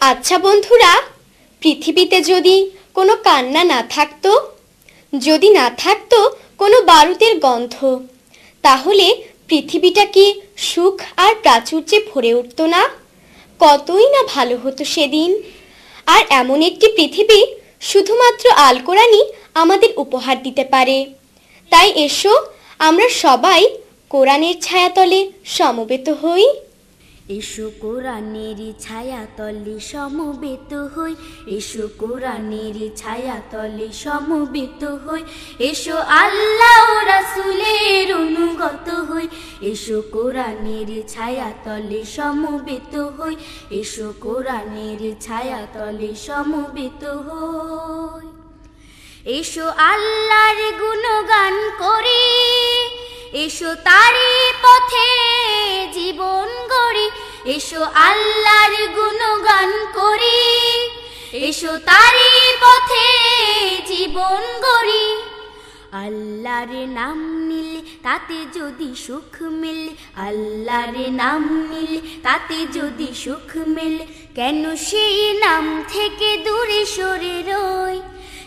আচ্ছা বন্ধুরা, পৃথিবীতে যদি কোনো কান্না না থাকতো, যদি না থাকতো কোনো বারুদের গন্ধ, তাহলে পৃথিবীটা কি সুখ আর প্রাচুর্যে ভরে উঠতো না? কতই না ভালো হতো সেদিন। আর এমন একটি পৃথিবী শুধুমাত্র আল কোরআনই আমাদের উপহার দিতে পারে। তাই এসো আমরা সবাই কোরআনের ছায়াতলে সমবেত হই। এসো কোরআনের ছায়াতলে সমবেত হই, এসো কোরআনের ছায়াতলে সমবেত হই, এসো আল্লাহ ও রাসূলের অনুগত হই, এসো কোরআনের ছায়াতলে সমবেত হই, এসো কোরআনের ছায়াতলে সমবেত হই। এসো আল্লাহর গুণগান করি, এসো তারি পথে জীবন গড়ি, এসো আল্লাহর গুণগান করি, এসো তারি পথে জীবন গড়ি। আল্লাহর নাম নিলে তাতে যদি সুখ মেলে, আল্লাহর নাম নিলে তাতে যদি সুখ মেলে, কেন সেই নাম থেকে দূরে সরে রই,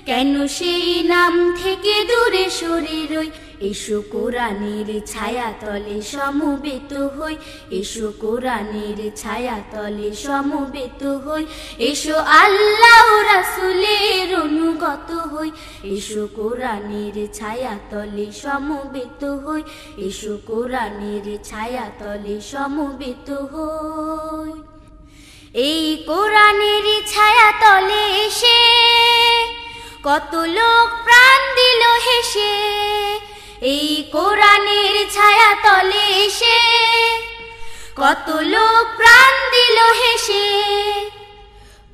কেন সেই নাম থেকে দূরে সরে রই। এসো কোরআনের ছায়াতলে সমবেত হই, এসো কোরআনের ছায়াতলে সমবেত হই, এসো আল্লাহ ও রাসূলের অনুগত হই, এসো কোরআনের ছায়াতলে সমবেত হই, এসো কোরআনের ছায়াতলে সমবেত হই। এই কোরআনের ছায়াতলে এসে কত লোক প্রাণ দিল হেসে, এই কোরআনের ছায়াতলে এসে কত লোক প্রাণ দিল হেসে।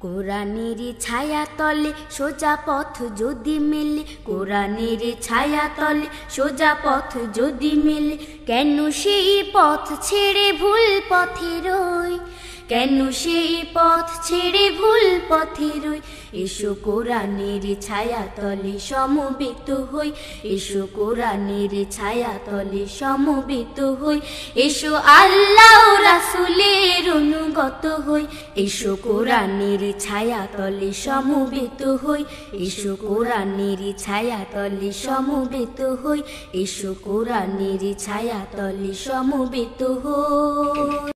কোরআনের ছায়াতলে সোজা পথ যদি মেলে, কোরআনের ছায়াতলে সোজা পথ যদি মেলে, কেন সেই পথ ছেড়ে ভুল পথে রই, কেন সেই পথ ছেড়ে ভুল পথে রই। এসো কোরআনের ছায়াতলে সমবেত হই, এসো কোরআনের ছায়াতলে সমবেত হই, এসো আল্লাহ ও রাসূলের অনুগত হই, এসো কোরআনের ছায়াতলে সমবেত হই, এসো কোরআনের ছায়াতলে সমবেত হই, এসো কোরআনের ছায়াতলে সমবেত হই।